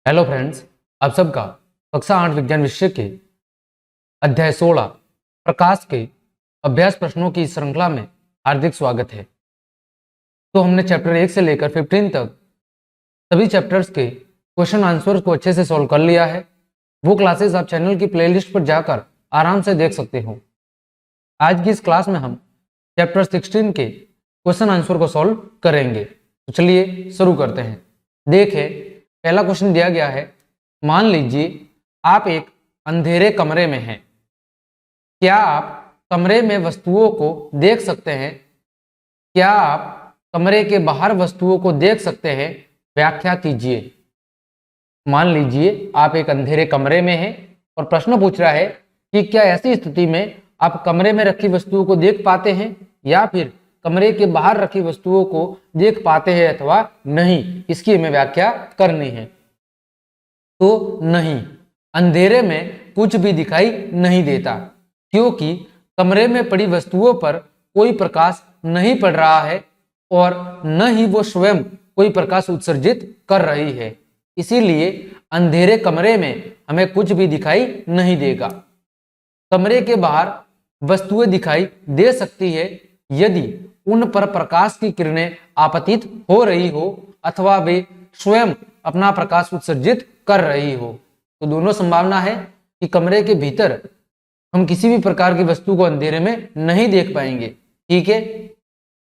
Hello friends, आप सबका कक्षा 8 विज्ञान विषय के अध्याय 16 प्रकाश के अभ्यास प्रश्नों की श्रृंखला में हार्दिक स्वागत है। तो हमने चैप्टर 1 से लेकर 15 तक सभी चैप्टर्स के क्वेश्चन आंसर्स को अच्छे से सॉल्व कर लिया है। वो क्लासेस आप चैनल की प्लेलिस्ट पर जाकर आराम से देख सकते हो। आज की इस क्लास में हम चैप्टर 16 के क्वेश्चन आंसर को सॉल्व करेंगे। तो चलिए शुरू करते हैं। देखें, पहला क्वेश्चन दिया गया है, मान लीजिए आप एक अंधेरे कमरे में हैं। क्या आप कमरे में वस्तुओं को देख सकते हैं? क्या आप कमरे के बाहर वस्तुओं को देख सकते हैं? व्याख्या कीजिए। मान लीजिए आप एक अंधेरे कमरे में हैं और प्रश्न पूछ रहा है कि क्या ऐसी स्थिति में आप कमरे में रखी वस्तुओं को देख पाते हैं या फिर कमरे के बाहर रखी वस्तुओं को देख पाते हैं अथवा नहीं। इसकी हमें व्याख्या करनी है। तो नहीं, अंधेरे में कुछ भी दिखाई नहीं देता क्योंकि कमरे में पड़ी वस्तुओं पर कोई प्रकाश नहीं पड़ रहा है और न ही वो स्वयं कोई प्रकाश उत्सर्जित कर रही है। इसीलिए अंधेरे कमरे में हमें कुछ भी दिखाई नहीं देगा। कमरे के बाहर वस्तुएं दिखाई दे सकती है यदि उन पर प्रकाश की किरणें आपतित हो रही हो अथवा वे स्वयं अपना प्रकाश उत्सर्जित कर रही हो। तो दोनों संभावना है कि कमरे के भीतर हम किसी भी प्रकार की वस्तु को अंधेरे में नहीं देख पाएंगे, ठीक है,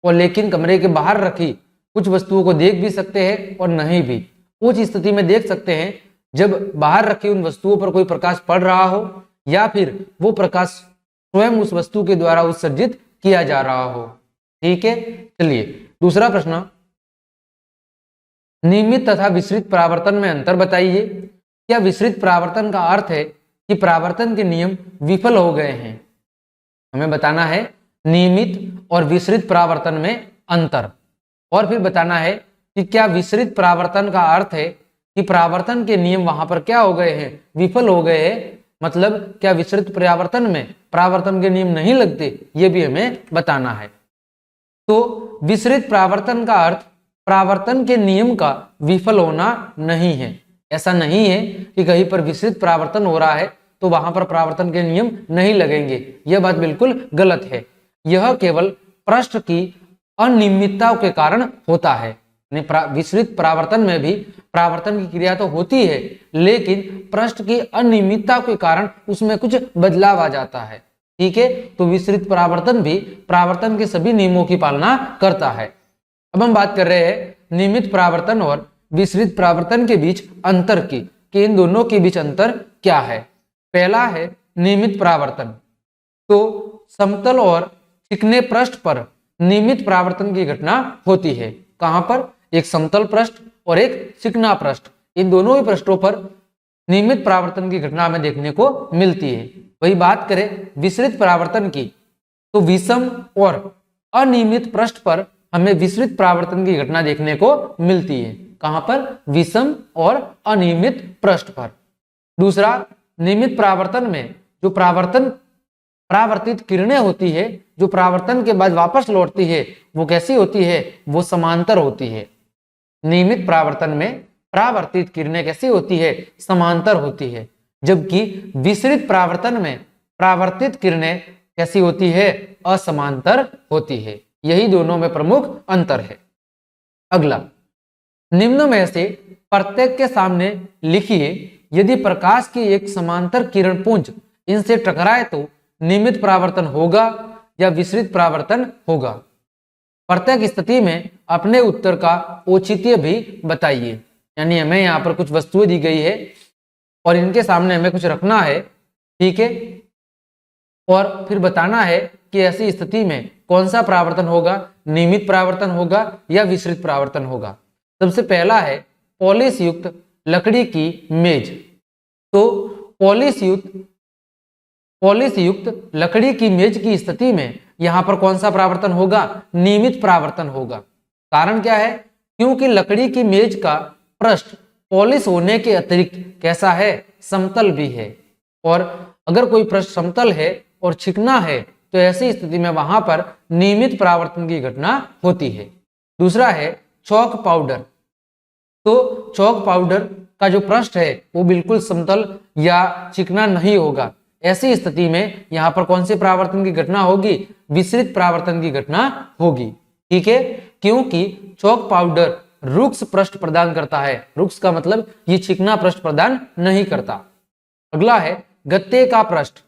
और लेकिन कमरे के बाहर रखी कुछ वस्तुओं को देख भी सकते हैं और नहीं भी। उस स्थिति में देख सकते हैं जब बाहर रखी उन वस्तुओं पर कोई प्रकाश पड़ रहा हो या फिर वो प्रकाश स्वयं उस वस्तु के द्वारा उत्सर्जित किया जा रहा हो, ठीक है। चलिए दूसरा प्रश्न, नियमित तथा विसरित परावर्तन में अंतर बताइए। क्या विसरित परावर्तन का अर्थ है कि परावर्तन के नियम विफल हो गए हैं? हमें बताना है नियमित और विसरित परावर्तन में अंतर, और फिर बताना है कि क्या विसरित परावर्तन का अर्थ है कि परावर्तन के नियम वहां पर क्या हो गए हैं? विफल हो गए हैं। मतलब क्या विसरित परावर्तन में परावर्तन के नियम नहीं लगते? ये भी हमें बताना है। तो विसरित परावर्तन का अर्थ परावर्तन के नियम का विफल होना नहीं है। ऐसा नहीं है कि कहीं पर विसरित परावर्तन हो रहा है तो वहां पर परावर्तन के नियम नहीं लगेंगे। यह बात बिल्कुल गलत है। यह केवल पृष्ठ की अनियमितता के कारण होता है। विसरित परावर्तन में भी परावर्तन की क्रिया तो होती है, लेकिन पृष्ठ की अनियमितता के कारण उसमें कुछ बदलाव आ जाता है, ठीक है। तो विसरित परावर्तन भी परावर्तन के सभी नियमों की पालना करता है। अब हम बात कर रहे हैं नियमित परावर्तन और विसरित परावर्तन के बीच अंतर की, कि इन दोनों के बीच अंतर क्या है। पहला है नियमित परावर्तन। तो समतल और चिकने पृष्ठ पर नियमित परावर्तन की घटना होती है। कहां पर? एक समतल पृष्ठ और एक चिकना पृष्ठ, इन दोनों ही पृष्ठों पर नियमित परावर्तन की घटना हमें देखने को मिलती है। वही बात करें विसरित परावर्तन की, तो विषम और अनियमित पृष्ठ पर हमें विसरित परावर्तन की घटना देखने को मिलती है। कहां पर? विषम और अनियमित पृष्ठ पर। दूसरा, नियमित परावर्तन में जो परावर्तित किरणें होती है, जो परावर्तन के बाद वापस लौटती है, वो कैसी होती है? वो समांतर होती है। नियमित परावर्तन में परावर्तित किरणें कैसी होती है? समांतर होती है। जबकि विसरित परावर्तन में परावर्तित किरणें कैसी होती है? असमांतर होती है। यही दोनों में प्रमुख अंतर है। अगला, निम्न में से प्रत्येक के सामने लिखिए, यदि प्रकाश की एक समांतर किरण पुंज इनसे टकराए तो नियमित परावर्तन होगा या विसरित परावर्तन होगा। प्रत्येक स्थिति में अपने उत्तर का औचित्य भी बताइए। यानी हमें यहाँ पर कुछ वस्तुएं दी गई है और इनके सामने हमें कुछ रखना है, ठीक है, और फिर बताना है कि ऐसी स्थिति में कौन सा परावर्तन होगा? नियमित परावर्तन होगा या विसरित परावर्तन होगा। सबसे पहला है पॉलिश युक्त लकड़ी की मेज। तो पॉलिश युक्त लकड़ी की मेज की स्थिति में यहां पर कौन सा परावर्तन होगा? नियमित परावर्तन होगा। कारण क्या है? क्योंकि लकड़ी की मेज का पृष्ठ पॉलिश होने के अतिरिक्त कैसा है? समतल भी है। और अगर कोई पृष्ठ समतल है और चिकना है तो ऐसी स्थिति में वहां पर नियमित परावर्तन की घटना होती है। दूसरा है चौक पाउडर। तो चौक पाउडर का जो पृष्ठ है वो बिल्कुल समतल या चिकना नहीं होगा। ऐसी स्थिति में यहाँ पर कौन सी परावर्तन की घटना होगी? विसरित परावर्तन की घटना होगी। ठीक है, क्योंकि चौक पाउडर रुक्ष पृष्ठ प्रदान करता है। रुक्ष का मतलब ये चिकना पृष्ठ प्रदान नहीं करता। अगला है गत्ते का पृष्ठ।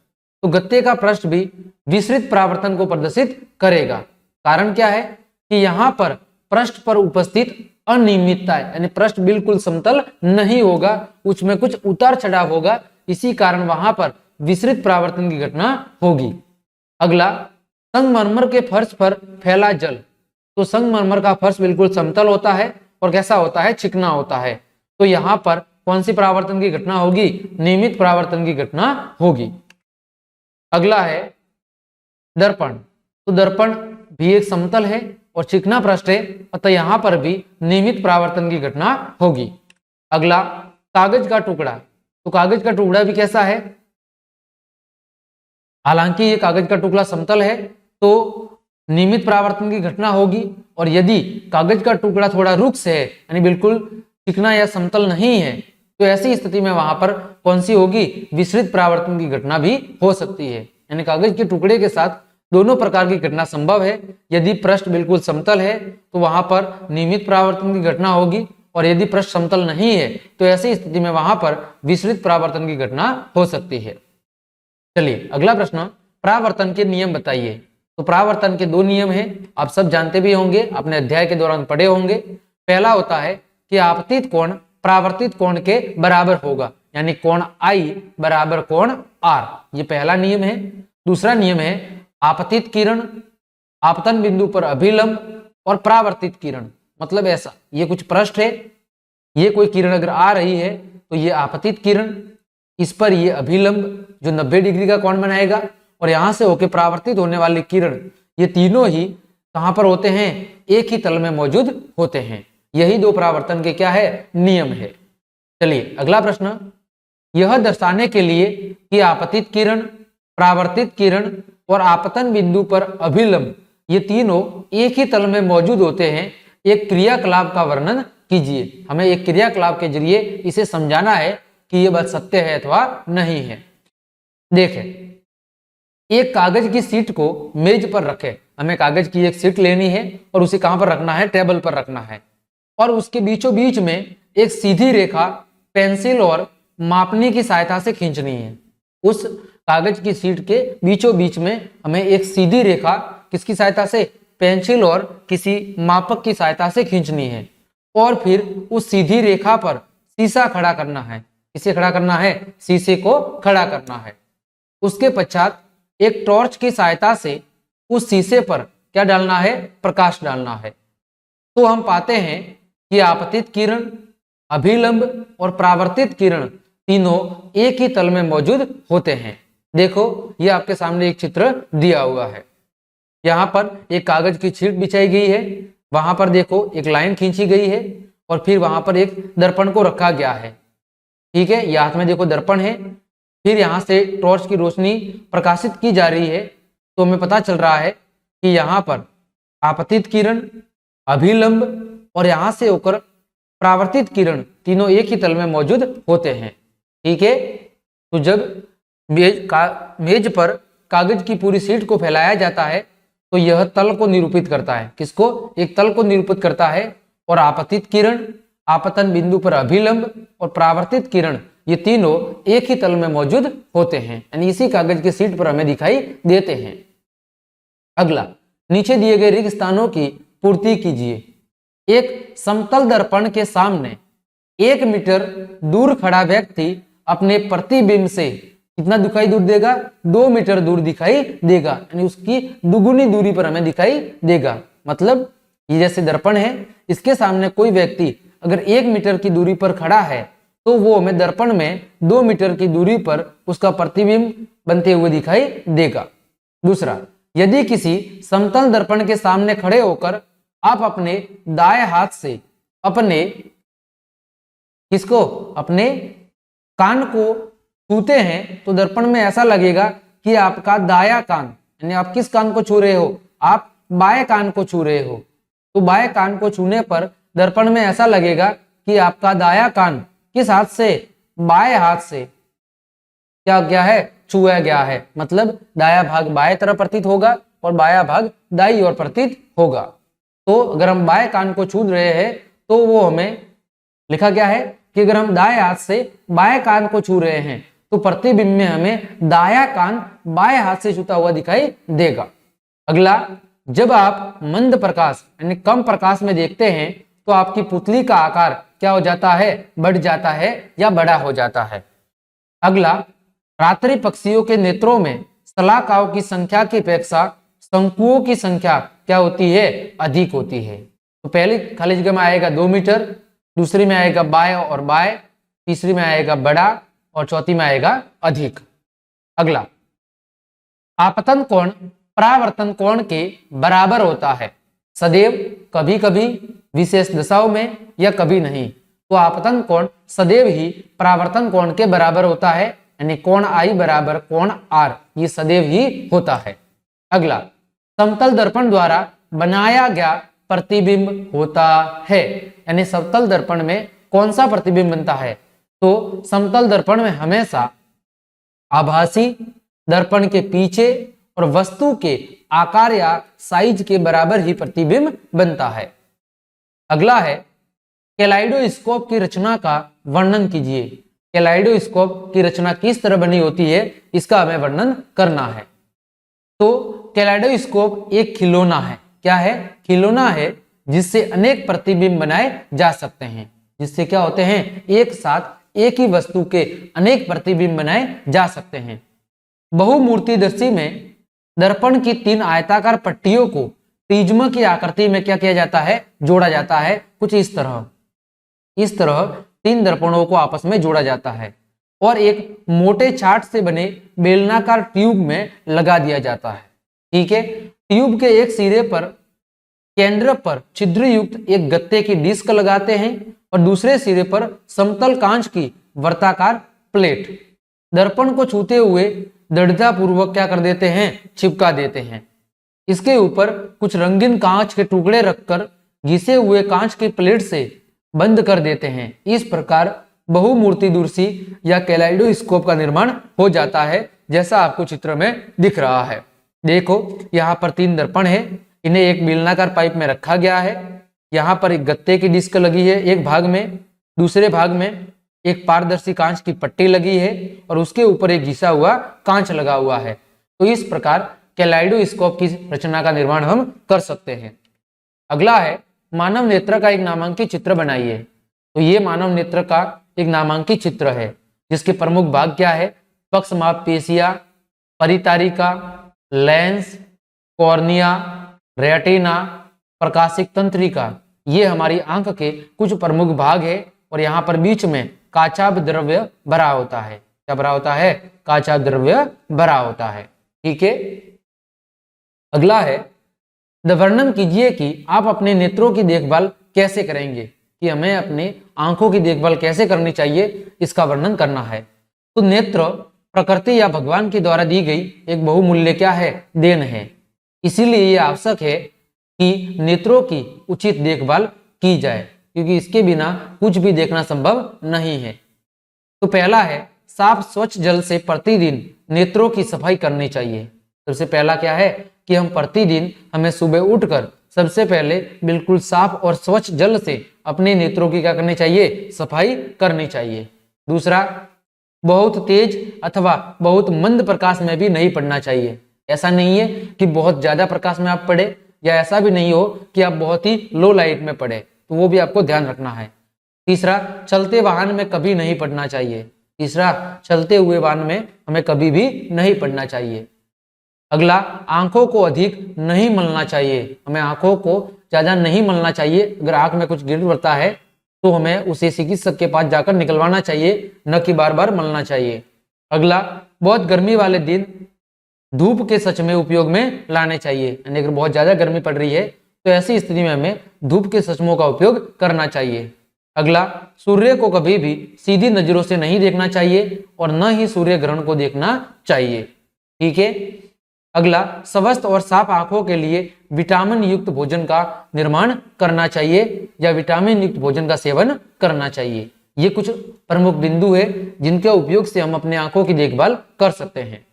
तो गत्ते का पृष्ठ भी विसरित परावर्तन को प्रदर्शित करेगा। कारण क्या है कि यहाँ पर पृष्ठ पर उपस्थित अनियमितता है, यानी पृष्ठ बिल्कुल समतल नहीं होगा, उसमें कुछ उतार चढ़ाव होगा, इसी कारण वहां पर विसरित परावर्तन की घटना होगी। अगला, संगमरमर के फर्श पर फैला जल। तो संगमरमर का फर्श बिल्कुल समतल होता है और कैसा होता है? चिकना होता है। तो यहाँ पर कौन सी परावर्तन की घटना होगी? नियमित परावर्तन की घटना होगी। अगला है दर्पण। तो दर्पण भी एक समतल है और चिकना पृष्ठ है, अतः यहाँ पर भी नियमित परावर्तन की घटना होगी। अगला कागज का टुकड़ा। तो कागज का टुकड़ा भी कैसा है? हालांकि ये कागज का टुकड़ा समतल है तो नियमित परावर्तन की घटना होगी, और यदि कागज का टुकड़ा थोड़ा रुक्ष है यानी बिल्कुल चिकना या समतल नहीं है, तो ऐसी स्थिति में वहां पर कौन सी होगी? विसरित परावर्तन की घटना भी हो सकती है। यानी कागज के टुकड़े के साथ दोनों प्रकार की घटना संभव है। यदि पृष्ठ बिल्कुल समतल है तो वहां पर नियमित परावर्तन की घटना होगी, और यदि पृष्ठ समतल नहीं है तो ऐसी स्थिति में वहां पर विसरित परावर्तन की घटना हो सकती है। चलिए अगला प्रश्न, परावर्तन के नियम बताइए। तो परावर्तन के दो नियम हैं, आप सब जानते भी होंगे, अपने अध्याय के दौरान पढ़े होंगे। पहला होता है कि आपतित कोण परावर्तित कोण के बराबर होगा, यानी कोण I बराबर कोण R, ये पहला नियम है। दूसरा नियम है आपतित किरण आपतन बिंदु पर अभिलंब और परावर्तित किरण। मतलब ऐसा, ये कुछ पृष्ठ है, ये कोई किरण अगर आ रही है तो ये आपतित किरण, इस पर ये अभिलंब जो 90 डिग्री का कोण बनाएगा, और यहां से होकर परावर्तित होने वाली किरण, ये तीनों ही कहां पर होते हैं? एक ही तल में मौजूद होते हैं। यही दो परावर्तन के क्या है? नियम है। चलिए अगला प्रश्न, यह दर्शाने के लिए कि आपतित किरण परावर्तित किरण और आपतन बिंदु पर अभिलंब ये तीनों एक ही तल में मौजूद होते हैं, एक क्रियाकलाप का वर्णन कीजिए। हमें एक क्रियाकलाप के जरिए इसे समझाना है कि यह बात सत्य है अथवा नहीं है। देखें, एक कागज की सीट को मेज पर रखें। हमें कागज की एक सीट लेनी है और उसे कहां पर रखना है? टेबल पर रखना है, और उसके बीचों बीच में एक सीधी रेखा पेंसिल और मापनी की सहायता से खींचनी है। उस कागज की सीट के बीचों बीच में हमें एक सीधी रेखा किसकी सहायता से? पेंसिल और किसी मापक की सहायता से खींचनी है, और फिर उस सीधी रेखा पर शीशा खड़ा करना है। किसे खड़ा करना है? शीशे को खड़ा करना है। उसके पश्चात एक टॉर्च की सहायता से उस शीशे पर क्या डालना है? प्रकाश डालना है। तो हम पाते हैं कि आपतित किरण, अभिलंब और परावर्तित किरण तीनों एक ही तल में मौजूद होते हैं। देखो, ये आपके सामने एक चित्र दिया हुआ है। यहाँ पर एक कागज की शीट बिछाई गई है, वहां पर देखो एक लाइन खींची गई है, और फिर वहां पर एक दर्पण को रखा गया है। ठीक है, ये हाथ में देखो दर्पण है, फिर यहाँ से टॉर्च की रोशनी प्रकाशित की जा रही है, तो हमें पता चल रहा है कि यहाँ पर आपतित किरण, अभिलंब और यहाँ से होकर परावर्तित किरण तीनों एक ही तल में मौजूद होते हैं। ठीक है, तो जब मेज पर कागज की पूरी शीट को फैलाया जाता है तो यह तल को निरूपित करता है। किसको? एक तल को निरूपित करता है, और आपतित किरण, आपतन बिंदु पर अभिलंब और परावर्तित किरण ये तीनों एक ही तल में मौजूद होते हैं, यानी इसी कागज की शीट पर हमें दिखाई देते हैं। अगला, नीचे दिए गए रिक्त स्थानों की पूर्ति कीजिए। एक समतल दर्पण के सामने 1 मीटर दूर खड़ा व्यक्ति अपने प्रतिबिंब से कितना दिखाई दूर देगा? 2 मीटर दूर दिखाई देगा, यानी उसकी दुगुनी दूरी पर हमें दिखाई देगा। मतलब ये जैसे दर्पण है, इसके सामने कोई व्यक्ति अगर 1 मीटर की दूरी पर खड़ा है तो वो हमें दर्पण में 2 मीटर की दूरी पर उसका प्रतिबिंब बनते हुए दिखाई देगा। दूसरा, यदि किसी समतल दर्पण के सामने खड़े होकर आप अपने दाएं हाथ से अपने किसको? अपने कान को छूते हैं तो दर्पण में ऐसा लगेगा कि आपका दाया कान, यानी आप किस कान को छू रहे हो? आप बाएं कान को छू रहे हो। तो बाएं कान को छूने पर दर्पण में ऐसा लगेगा कि आपका दाया कान किस हाथ से? बाएं हाथ से क्या गया है? छुआ गया है। मतलब दाया भाग बाएं तरफ प्रतीत होगा और बाया भाग दाईं ओर प्रतीत होगा। तो अगर हम बाएं कान को छू रहे हैं तो वो हमें लिखा गया है कि अगर हम दाएं हाथ से बाएं कान को छू रहे हैं तो प्रतिबिंब में हमें दाया कान बाएं हाथ से छूता हुआ दिखाई देगा। अगला, जब आप मंद प्रकाश यानी कम प्रकाश में देखते हैं तो आपकी पुतली का आकार क्या हो जाता है? बढ़ जाता है या बड़ा हो जाता है। अगला, रात्रि पक्षियों के नेत्रों में शलाकाओं की संख्या की अपेक्षा शंकुओं की संख्या क्या होती है? अधिक होती है। तो पहली खाली जगह में आएगा 2 मीटर, दूसरी में आएगा बाय और बाय, तीसरी में आएगा बड़ा और चौथी में आएगा अधिक। अगला, आपतन कोण परावर्तन कोण के बराबर होता है सदैव, कभी कभी, विशेष दशाओं में या कभी नहीं। तो आपतन कोण सदैव ही परावर्तन कोण के बराबर होता है, यानी कोण आई बराबर कोण आर, ये सदैव ही होता है। अगला, समतल दर्पण द्वारा बनाया गया प्रतिबिंब होता है, यानी समतल दर्पण में कौन सा प्रतिबिंब बनता है? तो समतल दर्पण में हमेशा आभासी दर्पण के पीछे और वस्तु के आकार या साइज के बराबर ही प्रतिबिंब बनता है। अगला है, कैलाइडोस्कोप की रचना का वर्णन कीजिए। कैलाइडोस्कोप की रचना किस तरह बनी होती है, इसका हमें वर्णन करना है। तो कैलाइडोस्कोप एक खिलौना है। क्या है? खिलौना है जिससे अनेक प्रतिबिंब बनाए जा सकते हैं। जिससे क्या होते हैं? एक साथ एक ही वस्तु के अनेक प्रतिबिंब बनाए जा सकते हैं। बहुमूर्तिदर्शी में दर्पण की 3 आयताकार पट्टियों को प्रिज्म की आकृति में क्या किया जाता है? जोड़ा जाता है। कुछ इस तरह 3 दर्पणों को आपस में जोड़ा जाता है और एक मोटे छाट से बने बेलनाकार ट्यूब में लगा दिया जाता है। ठीक है। ट्यूब के एक सिरे पर केंद्र पर छिद्र युक्त एक गत्ते की डिस्क लगाते हैं और दूसरे सिरे पर समतल कांच की वर्ताकार प्लेट दर्पण को छूते हुए दृढ़ता पूर्वक क्या कर देते हैं? चिपका देते हैं। इसके ऊपर कुछ रंगीन कांच के टुकड़े रखकर घिसे हुए कांच की प्लेट से बंद कर देते हैं। इस प्रकार बहुमूर्तिदर्शी या कैलाइडोस्कोप का निर्माण हो जाता है, जैसा आपको चित्र में दिख रहा है। देखो, यहाँ पर 3 दर्पण है, इन्हें एक बेलनाकार पाइप में रखा गया है। यहाँ पर एक गत्ते की डिस्क लगी है एक भाग में, दूसरे भाग में एक पारदर्शी कांच की पट्टी लगी है और उसके ऊपर एक घिसा हुआ कांच लगा हुआ है। तो इस प्रकार कैलाइडोस्कोप की रचना का निर्माण हम कर सकते हैं। अगला है, मानव नेत्र का एक नामांकित चित्र बनाइए। तो ये मानव नेत्र का एक नामांकित चित्र है, जिसके प्रमुख भाग क्या है? पक्ष मांसपेशियां, परितारिका, लेंस, कॉर्निया, रेटिना, प्रकाशिक तंत्रिका, ये हमारी आंख के कुछ प्रमुख भाग है। और यहाँ पर बीच में काचाभ द्रव्य भरा होता है। क्या भरा होता है? काचाभ द्रव्य भरा होता है। ठीक है। अगला है, वर्णन कीजिए कि आप अपने नेत्रों की देखभाल कैसे करेंगे, कि हमें अपने आंखों की देखभाल कैसे करनी चाहिए, इसका वर्णन करना है। तो नेत्र प्रकृति या भगवान के द्वारा दी गई एक बहुमूल्य क्या है? देन है। इसीलिए ये आवश्यक है कि नेत्रों की उचित देखभाल की जाए, क्योंकि इसके बिना कुछ भी देखना संभव नहीं है। तो पहला है, साफ स्वच्छ जल से प्रतिदिन नेत्रों की सफाई करनी चाहिए। सबसे पहला क्या है कि हम प्रतिदिन हमें सुबह उठकर सबसे पहले बिल्कुल साफ और स्वच्छ जल से अपने नेत्रों की क्या करनी चाहिए? सफाई करनी चाहिए। दूसरा, बहुत तेज अथवा बहुत मंद प्रकाश में भी नहीं पढ़ना चाहिए। ऐसा नहीं है कि बहुत ज्यादा प्रकाश में आप पढ़े, या ऐसा भी नहीं हो कि आप बहुत ही लो लाइट में पढ़े, तो वो भी आपको ध्यान रखना है। तीसरा, चलते वाहन में कभी नहीं पढ़ना चाहिए। चलते हुए वाहन में हमें कभी भी नहीं पढ़ना चाहिए। अगला, आंखों को अधिक नहीं मलना चाहिए। हमें आंखों को ज्यादा नहीं मलना चाहिए। अगर आंख में कुछ गिर पड़ता है तो हमें उसे चिकित्सक के पास जाकर निकलवाना चाहिए, न कि बार बार मलना चाहिए। अगला, बहुत गर्मी वाले दिन धूप के सच में उपयोग में लाने चाहिए। यानी अगर बहुत ज्यादा गर्मी पड़ रही है तो ऐसी स्थिति में हमें धूप के सचमों का उपयोग करना चाहिए। अगला, सूर्य को कभी भी सीधी नजरों से नहीं देखना चाहिए और न ही सूर्य ग्रहण को देखना चाहिए। ठीक है। अगला, स्वस्थ और साफ आंखों के लिए विटामिन युक्त भोजन का निर्माण करना चाहिए या विटामिन युक्त भोजन का सेवन करना चाहिए। ये कुछ प्रमुख बिंदु है जिनके उपयोग से हम अपने आंखों की देखभाल कर सकते हैं।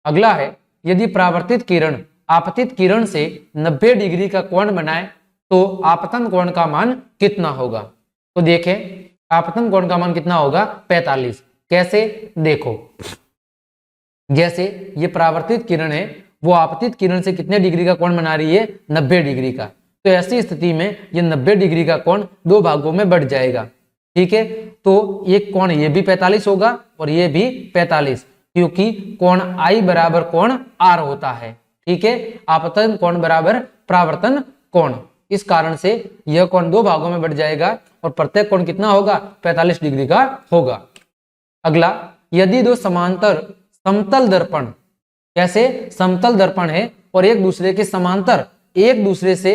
अगला है, यदि परावर्तित किरण आपतित किरण से 90 डिग्री का कोण बनाए तो आपतन कोण का मान कितना होगा। तो देखें, आपतन कोण का मान कितना होगा, 45। कैसे, देखो, जैसे ये परावर्तित किरण है वो आपतित किरण से कितने डिग्री का कोण बना रही है, 90 डिग्री का। तो ऐसी स्थिति में ये 90 डिग्री का कोण दो भागों में बढ़ जाएगा। ठीक है, तो एक कोण ये भी 45 होगा और ये भी 45, क्योंकि कोण I बराबर कोण R होता है। ठीक है, आपतन कोण बराबर परावर्तन कोण, इस कारण से यह कोण दो भागों में बढ़ जाएगा और प्रत्येक कोण कितना होगा, 45 डिग्री का होगा। अगला, यदि दो समांतर समतल दर्पण, कैसे, समतल दर्पण है और एक दूसरे के समांतर एक दूसरे से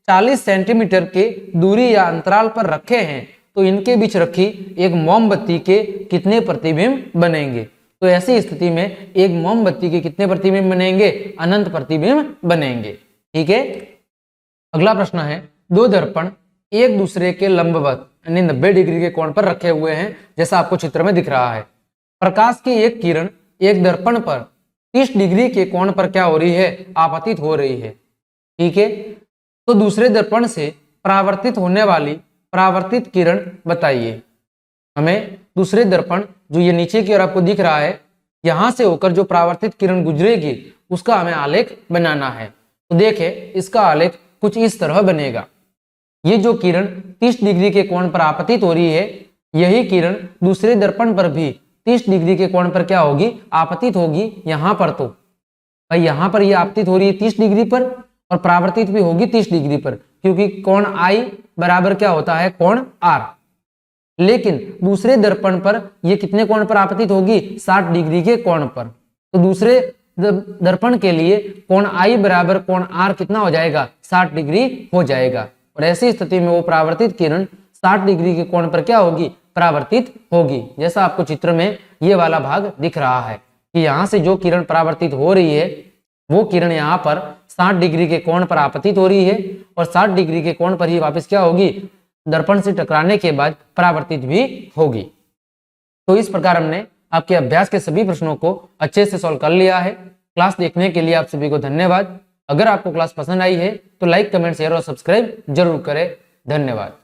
40 सेंटीमीटर के दूरी या अंतराल पर रखे हैं तो इनके बीच रखी एक मोमबत्ती के कितने प्रतिबिंब बनेंगे। तो ऐसी स्थिति में एक मोमबत्ती के कितने प्रतिबिंब बनेंगे, अनंत प्रतिबिंब बनेंगे। ठीक है, अगला प्रश्न है, दो दर्पण एक दूसरे के लंबवत यानी 90 डिग्री के कोण पर रखे हुए हैं, जैसा आपको चित्र में दिख रहा है। प्रकाश की एक किरण एक दर्पण पर 30 डिग्री के कोण पर क्या हो रही है, आपतित हो रही है। ठीक है, तो दूसरे दर्पण से परावर्तित होने वाली परावर्तित किरण बताइए। हमें दूसरे दर्पण जो ये नीचे की ओर आपको दिख रहा है, यहां से होकर जो परावर्तित किरण गुजरेगी उसका हमें आलेख बनाना है। तो देखें, इसका आलेख कुछ इस तरह बनेगा। ये जो किरण 30 डिग्री के कोण पर आपतित हो रही है, यही किरण दूसरे दर्पण पर भी 30 डिग्री के कोण पर क्या होगी, आपतित होगी। यहां पर तो भाई यहां पर ये आपतित हो रही है 30 डिग्री पर और परावर्तित भी होगी 30 डिग्री पर, क्योंकि कोण I बराबर क्या होता है, कोण R। लेकिन दूसरे दर्पण पर ये कितने कोण पर आपतित होगी, 60 डिग्री के कोण पर। तो दूसरे दर्पण के लिए कोण I बराबर कोण R कितना हो जाएगा, 60 डिग्री हो जाएगा। और ऐसी स्थिति में वो परावर्तित किरण 60 डिग्री के कोण पर क्या होगी, परावर्तित होगी। जैसा आपको चित्र में ये वाला भाग दिख रहा है कि यहाँ से जो किरण परावर्तित हो रही है वो किरण यहाँ पर 60 डिग्री के कोण पर आपतित हो रही है और 60 डिग्री के कोण पर ही वापस क्या होगी, दर्पण से टकराने के बाद परावर्तित भी होगी। तो इस प्रकार हमने आपके अभ्यास के सभी प्रश्नों को अच्छे से सॉल्व कर लिया है। क्लास देखने के लिए आप सभी को धन्यवाद। अगर आपको क्लास पसंद आई है तो लाइक, कमेंट, शेयर और सब्सक्राइब जरूर करें। धन्यवाद।